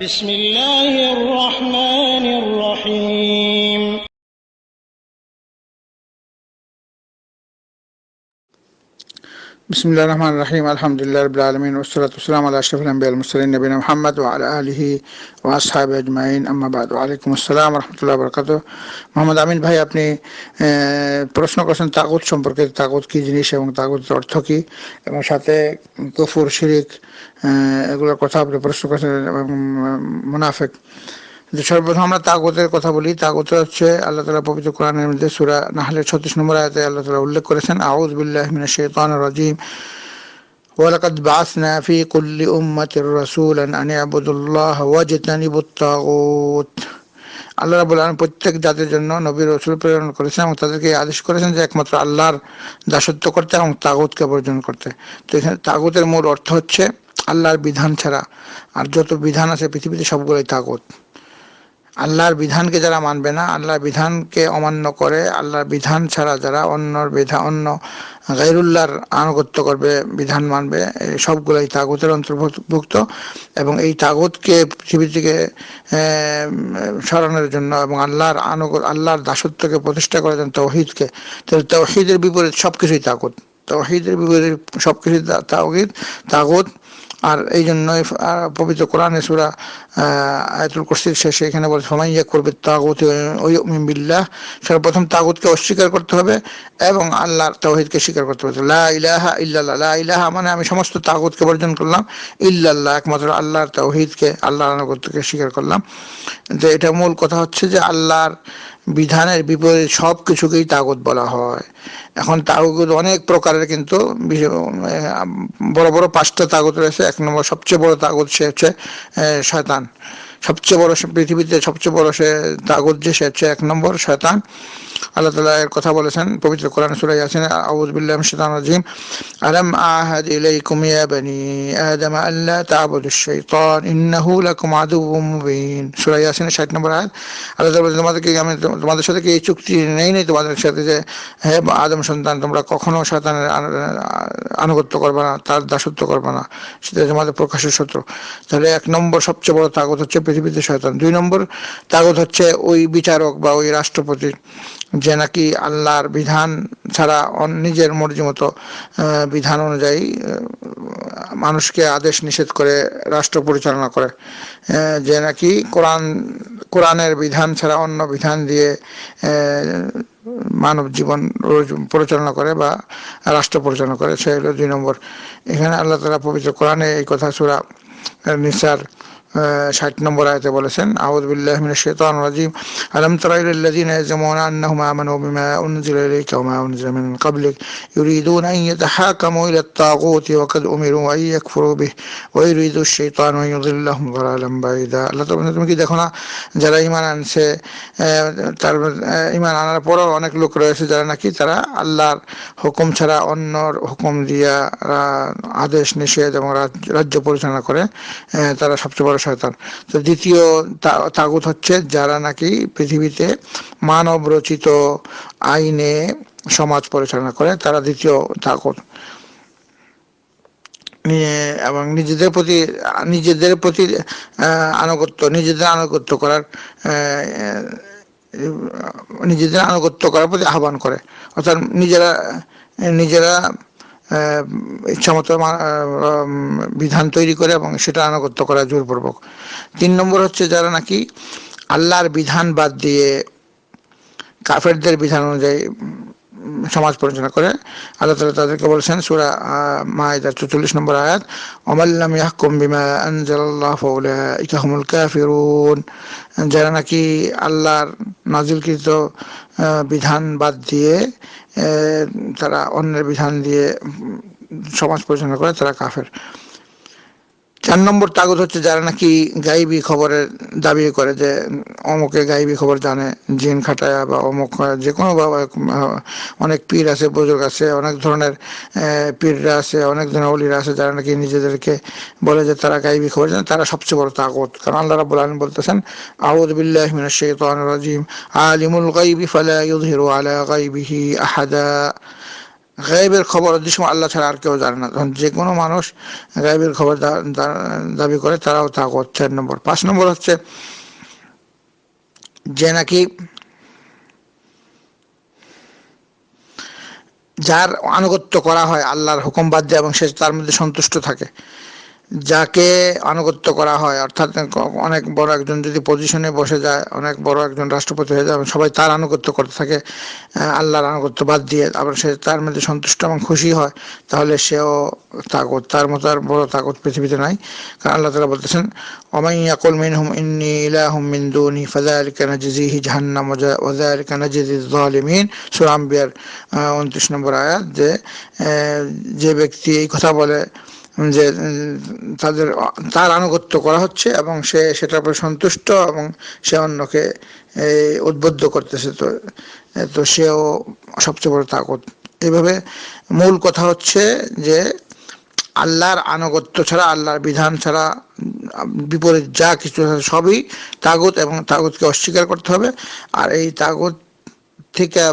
بسم الله الرحمن الرحيم بسم الله الرحمن الرحيم الحمد لله رب العالمين والصلاة والسلام على أشرف الأنبياء والمرسلين نبينا محمد وعلى آله وأصحابه أجمعين أما بعد وعليكم السلام ورحمة الله وبركاته মোহাম্মদ আমিন ভাই আপনি প্রশ্ন করেছেন তাগুত সম্পর্কে, তাগুত কি জিনিস এবং তাগুতের অর্থ কি এবং সাথে কুফর শিরিক এগুলোর কথা আপনি প্রশ্ন করেছেন এবং মুনাফিক। সর্বপ্রথম আমরা তাগুতের কথা বলি। তাগুত হচ্ছে আল্লাহ তাআলা পবিত্র কোরআনের মধ্যে সূরা নাহলের 36 নম্বর আয়াতে আল্লাহ তাআলা উল্লেখ করেছেন, আউযু বিল্লাহি মিনাশ শাইতানির রাজীম ওয়ালাকাদ বাআসনা ফি কুল্লি উম্মাতির রাসূলান আন ইবুদুল্লাহ ওয়াজতানিবুত তাগুত। আল্লাহ রাব্বুল আলামিন প্রত্যেক জাতির জন্য নবী রাসূল প্রেরণ করেছেন এবং তাদেরকে আদেশ করেছেন যে একমাত্র আল্লাহর দাসত্ব করতে এবং তাগুতকে বর্জন করতে। তো এখানে তাগুতের মূল অর্থ হচ্ছে আল্লাহর বিধান ছাড়া আর যত বিধান আছে পৃথিবীতে সবগুলোই তাগুত। আল্লাহর বিধানকে যারা মানবে না, আল্লাহর বিধানকে অমান্য করে, আল্লাহর বিধান ছাড়া যারা অন্য গায়রুল্লাহর আনুগত্য করবে, বিধান মানবে, সবগুলোই তাগুতের অন্তর্ভুক্ত। এবং এই তাগুতকে পৃথিবী থেকে সরানোর জন্য এবং আল্লাহর দাসত্বকে প্রতিষ্ঠা করার জন্য তাওহীদকে, তাওহীদের বিপরীত সবকিছুই তাগুত। তাওহীদের বিপরীত সবকিছুই তাগুত। আর এই জন্যই পবিত্র কোরআনে সূরা আয়াতুল কুরসির শেষে এখানে বলে ফামান ইয়াকফুর বিত-তাগুতি ওয়া ইউমিন বিল্লাহ, সর্বপ্রথম তাগুতকে অস্বীকার করতে হবে এবং আল্লাহর তাওহীদকে স্বীকার করতে হবে। লা ইলাহা ইল্লাল্লাহ, লা ইলাহা মানে আমি সমস্ত তাগুতকে বর্জন করলাম, ইল্লাল্লাহ একমাত্র আল্লাহর তাওহীদকে, আল্লাহর আনুগত্যকে স্বীকার করলাম। যে এটা মূল কথা হচ্ছে যে আল্লাহর বিধানের বিপরীত সব কিছুকেই তাগুত বলা হয়। এখন তাগুত অনেক প্রকারের, কিন্তু বড় বড় 5টা তাগুত রয়েছে। এক নম্বর সবচেয়ে বড় তাগুত সে হচ্ছে শয়তান। সবচেয়ে বড় পৃথিবীতে সবচেয়ে বড় সে তাগুত যে, সে হচ্ছে 1 নম্বর শয়তান। আল্লাহ তাআলা এর কথা বলেছেন পবিত্র কোরআন সূরা ইয়াসিন, আউযু বিল্লাহি মিনাশ শাইতানির রাজীম, আলাম আহাদ ইলাইকুম ইয়া বানি আদম আল্লা তা'বুদুশ শাইতান ইন্নাহু লাকুম আদুউম মুবিন। সূরা ইয়াসিনের 60 নম্বর আয়াত। আল্লাহ তাআলা বলেন, আমি তোমাদের সাথে কি এই চুক্তি নেই তোমাদের সাথে যে হে আদম সন্তান, তোমরা কখনো শয়তানের আনুগত্য করবে না, তার দাসত্ব করবে না, সেটা তোমাদের প্রকাশ্য শত্রু। তাহলে 1 নম্বর সবচেয়ে বড় তাগুত হচ্ছে পৃথিবীতে শয়তান। 2 নম্বর তাগুত হচ্ছে ওই বিচারক বা ওই রাষ্ট্রপতি যে নাকি আল্লাহর বিধান ছাড়া নিজের মর্জি মতো বিধান অনুযায়ী মানুষকে আদেশ নিষেধ করে রাষ্ট্র পরিচালনা করে, যে নাকি কোরআনের বিধান ছাড়া অন্য বিধান দিয়ে মানব জীবন পরিচালনা করে বা রাষ্ট্র পরিচালনা করে, সে হলো 2 নম্বর। এখানে আল্লাহ তাআলা পবিত্র কোরআনে এই কথা সূরা নিসার 60 নম্বর আয়াতে বলেছেন, আউযু বিল্লাহি মিনাশ শাইতানির রাজীম, আলাম তারা ইলাল্লাযীনা ইয়াজমুনা আন্নাহুম আমানু বিমা উনজিলা ইলাইকা ওয়া মা উনজিলা মিন ক্বাবলিক ইউরিদুনা আন ইয়াতাহাকামু ইলাত তাগুতি ওয়া কাদ উমিরু আন ইয়াকফুরু বিহি ওয়া ইউরিদুশ শাইতানু আন ইউযিল্লাহুম দালালাম বাঈদা। আল্লাহ তাআলা, তুমি কি দেখো না যারা ঈমান আনছে, তার ঈমান আনার পরও অনেক লোক রয়েছে যারা নাকি তারা আল্লাহর হুকুম ছাড়া অন্যর হুকুম দিয়া আদেশ নিষেধ এবং রাজ্য পরিচালনা করে, তারা সবচেয়ে বড় শয়তান। তো দ্বিতীয় তাগুত হচ্ছে যারা নাকি পৃথিবীতে মানব রচিত আইনে সমাজ পরিচালনা করে, তারা দ্বিতীয় তাগুত। এবং নিজেদের প্রতি আনুগত্য করার প্রতি আহ্বান করে, অর্থাৎ নিজেরা ইচ্ছামতো বিধান তৈরি করে এবং সেটা আনুগত্য করা জোরপূর্বক। 3 নম্বর হচ্ছে যারা নাকি আল্লাহর বিধান বাদ দিয়ে কাফেরদের বিধান অনুযায়ী সমাজ পরিচালনা করে। আল্লাহ তাআলা তাদেরকে বলেছেন সূরা মাইদার 44 নম্বর আয়াত, ওয়ামান লাম ইয়াহকুম বিমা আনজালাল্লাহু ফাউলাইকা হুমুল কাফিরুন। যারা নাকি আল্লাহর নাযিলকৃত বিধান বাদ দিয়ে তারা অন্যের বিধান দিয়ে সমাজ পরিচালনা করে, তারা কাফের। 4 নম্বর তাগুত হচ্ছে যারা নাকি গায়েবী খবরের দাবি করে যে অমুকে গায়েবী খবর জানে, জিন খাটায়া বা অমুক যে কোনো, অনেক পীর আছে, বুজুর্গ আছে, অনেক ধরনের পীররা আছে, অনেক ধরনের ওলিরা আছে যারা নাকি নিজেদেরকে বলে যে তারা গায়েবী খবর জানে, তারা সবচেয়ে বড় তাগুত। কারণ আল্লাহ রাব্বুল আলামিন বলতেছেন, আউযু বিল্লাহি মিনাশ শাইতানির রাজীম, আলিমুল গায়বি ফালা ইযহিরু আলা গায়বিহি আহাদা। গায়েবের খবর যে সময় আল্লাহ ছাড়া আর কেউ জানে না, তখন যে কোনো মানুষ গায়েবের খবর দাবি করে, তারাও তাগুত। 4 নম্বর। 5 নম্বর হচ্ছে যে নাকি যার আনুগত্য করা হয় আল্লাহর হুকুম বাদ দিয়ে এবং সে তার মধ্যে সন্তুষ্ট থাকে, যাকে আনুগত্য করা হয়, অর্থাৎ অনেক বড় একজন যদি পজিশনে বসে যায়, অনেক বড় একজন রাষ্ট্রপতি হয়ে যায়, সবাই তার আনুগত্য করতে থাকে আল্লাহর আনুগত্য বাদ দিয়ে, আবার সে তার মধ্যে সন্তুষ্ট এবং খুশি হয়, তাহলে সেও তাগুত। তার মতো আর বড় তাগুত পৃথিবীতে নাই। কারণ আল্লাহ তাআলা বলতেছেন, ওয়ামান ইয়াকুল মিনহুম ইন্নী ইলাহুম মিন দুনি ফাযালিকা নাজজিহি জাহান্নাম ওয়া যালিকা নাজজিয যালিমিন। সূরা আম্বিয়ার 29 নম্বর আয়াত, যে যে ব্যক্তি এই কথা বলে যে তার আনুগত্য করা হচ্ছে এবং সে সেটার উপর সন্তুষ্ট এবং সে অন্যকে উদ্বুদ্ধ করতেছে, তো সেও সবচেয়ে বড় তাগুত। এইভাবে মূল কথা হচ্ছে যে আল্লাহর আনুগত্য ছাড়া, আল্লাহর বিধান ছাড়া বিপরীত যা কিছু সবই তাগুত, এবং তাগুতকে অস্বীকার করতে হবে। আর এই তাগুত থেকে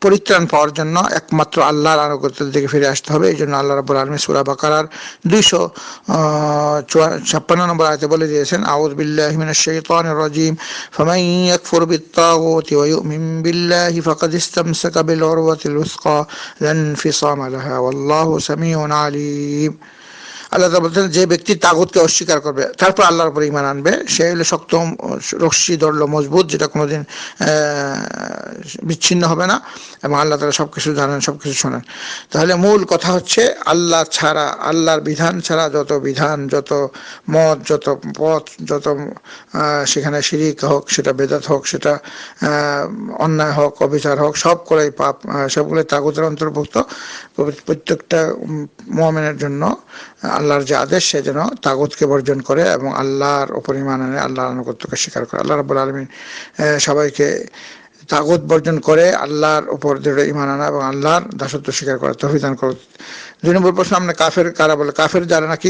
পরিত্রাণ পাওয়ার জন্য একমাত্র আল্লাহর আনুগত্যের দিকে ফিরে আসতে হবে। এই জন্য আল্লাহ রাব্বুল আলামিন সূরা বাকারার 256 নম্বর আয়াতে বলে দিয়েছেন, আউযু বিল্লাহি মিনাশ শাইতানির রাজীম, ফামান ইয়াকফুর বিত-তাগুতি ওয়া ইউমিন বিল্লাহি ফাকাদ ইসতামসাকা বিল উরওয়াতিল উসকা লা ইনফিসামা লাহা ওয়াল্লাহু সামিউন আলীম। আল্লাহ তাআলা বলতেন, যে ব্যক্তি তাগুতকে অস্বীকার করবে তারপর আল্লাহর উপর ঈমান আনবে, সে হলো শক্ত রশ্মি ধরলো মজবুত, যেটা কোনোদিন বিচ্ছিন্ন হবে না, এবং আল্লাহ তাআলা সবকিছু জানেন, সবকিছু শোনেন। তাহলে মূল কথা হচ্ছে আল্লাহ ছাড়া, আল্লাহর বিধান ছাড়া যত বিধান, যত মত, যত পথ, যত সেখানে শিরিক হোক, সেটা বেদাত হোক, সেটা অন্যায় হোক, অবিচার হোক, সব করে পাপ, সবগুলোই তাগুতের অন্তর্ভুক্ত। প্রত্যেকটা মুমিনের জন্য আল্লাহর যে আদেশ, সে যেন তাগুতকে বর্জন করে এবং আল্লাহর উপর ঈমান আনে, আল্লাহর আনুগত্যকে স্বীকার করে। আল্লাহ রাব্বুল আলামিন সবাইকে তাগুত বর্জন করে আল্লাহর উপর দৃঢ় ঈমান আনা এবং আল্লাহর দাসত্ব স্বীকার করার তৌফিক দান করুন। 2 নম্বর প্রশ্ন, আমরা কাফের কারা বলে? কাফের যারা নাকি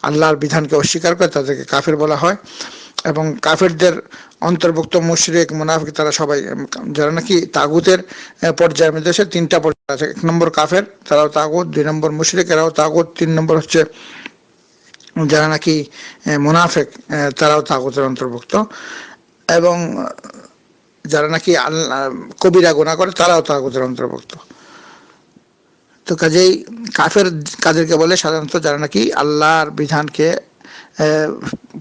আল্লাহর বিধানকে অস্বীকার করে তাদেরকে কাফের বলা হয়, এবং কাফেরদের অন্তর্ভুক্ত মুশরিক, মুনাফিক, তারা সবাই যারা নাকি তাগুতের পর্যায়ের মধ্যে 3টা পর্যায় আছে। 1 নম্বর কাফের, তারাও তাগুত। 2 নম্বর মুশরিক, এরাও তাগুত। 3 নম্বর হচ্ছে যারা নাকি মুনাফিক, তারাও তাগুতের অন্তর্ভুক্ত, এবং যারা নাকি কবিরা গুনাহ করে তারাও তাগুতের অন্তর্ভুক্ত। তো কাজেই কাফের কাদেরকে বলে? সাধারণত যারা নাকি আল্লাহর বিধানকে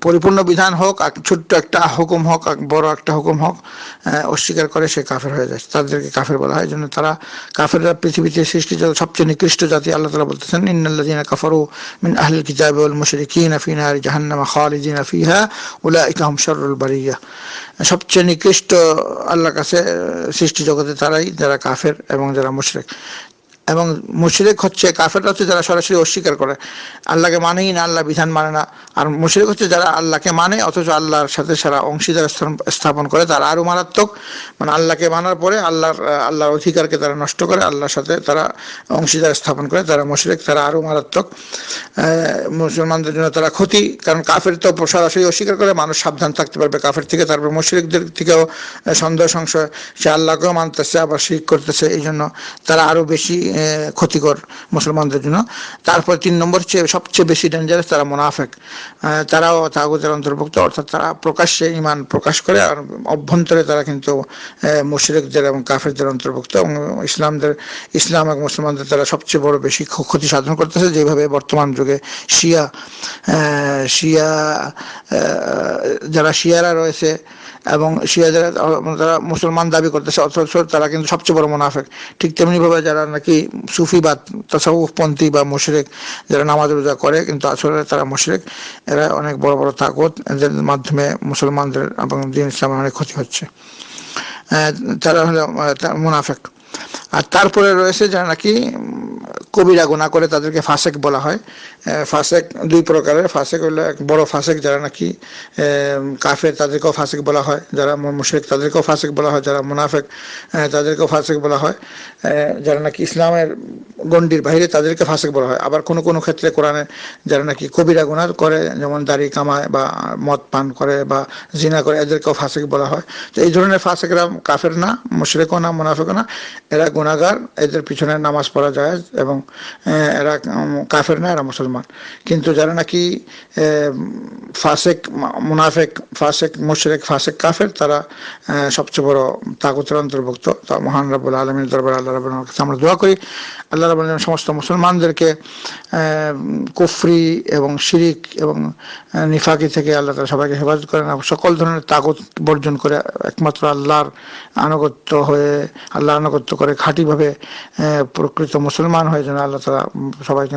পরিপূর্ণ বিধান হোক, ছোট্ট একটা হুকুম হোক, বড় একটা হুকুম হোক, অস্বীকার করে, সে কাফের হয়ে যায়, তাদেরকে কাফের বলা হয়। জন্য তারা কাফেররা পৃথিবীতে সৃষ্টি সবচেয়ে নিকৃষ্ট জাতি। আল্লাহ তাআলা বলতেছেন, ইন্নাল্লাযীনা কাফারু মিন আহলিল কিতাবি ওয়াল মুশরিকিনা ফী নারি জাহান্নাম খালিদিনা ফীহা উলাইকা হুম শাররুল বারিয়া। সবচেয়ে নিকৃষ্ট আল্লাহর কাছে সৃষ্টি জগতে তারাই, যারা কাফের এবং যারা মুশরিক। এবং মুশরিক হচ্ছে, কাফেররা হচ্ছে যারা সরাসরি অস্বীকার করে, আল্লাহকে মানেই না, আল্লাহ বিধান মানে না। আর মুশরিক হচ্ছে যারা আল্লাহকে মানে অথচ আল্লাহর সাথে সারা অংশীদার স্থাপন করে, তারা আরো মারাত্মক। মানে আল্লাহকে মানার পরে আল্লাহর অধিকারকে তারা নষ্ট করে, আল্লাহর সাথে তারা অংশীদার স্থাপন করে, তারা মুশরিক, তারা আরো মারাত্মক। মুসলমানদের জন্য তারা ক্ষতি, কারণ কাফের তো সরাসরি অস্বীকার করে, মানুষ সাবধান থাকতে পারবে কাফের থেকে। তারপর মুশরিকদের থেকেও সন্দেহ সংশয়, সে আল্লাহকেও মানতেছে আবার শিরক করতেছে, এই জন্য তারা আরো বেশি ক্ষতিকর মুসলমানদের জন্য। তারপর 3 নম্বর সবচেয়ে বেশি ডেঞ্জারাস, তারা মুনাফিক। তারাও তাগুতের অন্তর্ভুক্ত, অর্থাৎ তারা প্রকাশ্যে ঈমান প্রকাশ করে আর অভ্যন্তরে তারা কিন্তু মুশরিকদের এবং কাফেরদের অন্তর্ভুক্ত, এবং ইসলাম এবং মুসলমানদের তারা সবচেয়ে বড় বেশি ক্ষতি সাধন করতেছে। যেভাবে বর্তমান যুগে শিয়া যারা শিয়ারা রয়েছে এবং শিয়ারা তারা মুসলমান দাবি করতেছে, অথচ তারা কিন্তু সবচেয়ে বড় মুনাফিক। ঠিক তেমনি ভাবে যারা নাকি সুফিবাদ, তাসাউফপন্থী বা মুশরিক, যারা নামাজ রোজা করে কিন্তু আসলে তারা মুশরিক, এরা অনেক বড় বড় তাগুত, এদের মাধ্যমে মুসলমানদের এবং দ্বীন ইসলামের অনেক ক্ষতি হচ্ছে। তারা হলো মুনাফিক। আর তারপরে রয়েছে যারা নাকি কবিরা গুনাহ করে তাদেরকে ফাসেক বলা হয়। ফাসেক দুই প্রকারের, ফাসেক হলো এক বড় ফাসেক যারা নাকি কাফের তাদেরকেও ফাসেক বলা হয়, যারা মুশরিক তাদেরকেও ফাসেক বলা হয়, যারা মুনাফিক তাদেরকেও ফাসেক বলা হয়, যারা নাকি ইসলামের গণ্ডির বাইরে তাদেরকে ফাসেক বলা হয়। আবার কোনো কোনো ক্ষেত্রে কোরআনে যারা নাকি কবিরা গুনাহ করে, যেমন দাড়ি কামায় বা মদ পান করে বা জিনা করে, এদেরকেও ফাসেক বলা হয়। তো এই ধরনের ফাসেকরা কাফের না, মুশরিকও না, মুনাফিকও না, এরা গুনাহগার, এদের পিছনে নামাজ পড়া যায় এবং এরা কাফের না, এরা মুসলমান। কিন্তু যারা নাকি ফাসেক মুনাফিক, ফাসেক মুশরিক, ফাসেক কাফের, তারা সবচেয়ে বড় তাগুতের অন্তর্ভুক্ত। তা মহান রব্বুল আলামিনের দরবারে আল্লাহ রাব্বুল আলামিনের কাছে আমরা দোয়া করি আল্লাহ রাব্বুল আলামিন সমস্ত মুসলমানদেরকে কুফরি এবং শিরিক এবং নিফাকি থেকে আল্লাহ তাআলা সবাইকে হেফাজত করেন, সকল ধরনের তাগুত বর্জন করে একমাত্র আল্লাহর আনুগত্য হয়ে, আল্লাহর আনুগত্য করে খাঁটিভাবে প্রকৃত মুসলমান হয়ে যেন আল্লাহ তাআলা সবাইকে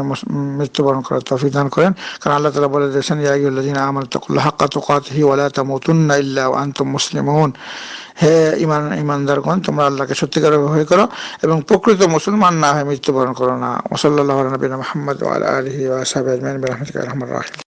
মৃত্যুবরণ করার তৌফিক দান করেন। কারণ আল্লাহ তাআলা বলে দিয়েছেন, ইয়া আইয়ুহাল্লাযীনা আমানু তাকুল্লাহা হাক্কা তুকাতিহি ওয়া লা তামুতুন্না ইল্লা ওয়া আনতুম মুসলিমুন। হে ইমানদারগণ, তোমরা আল্লাহকে সত্যিকারভাবে ভয় করো এবং প্রকৃত মুসলমান না হয়ে মৃত্যুবরণ করো না। ওয়া সাল্লাল্লাহু আলা নবিয়িনা মুহাম্মদ ওয়া আলা আলিহি ওয়া আসহাবিহি আজমাইন বিরহমাতিকা ইয়া আরহামার রাহিমিন।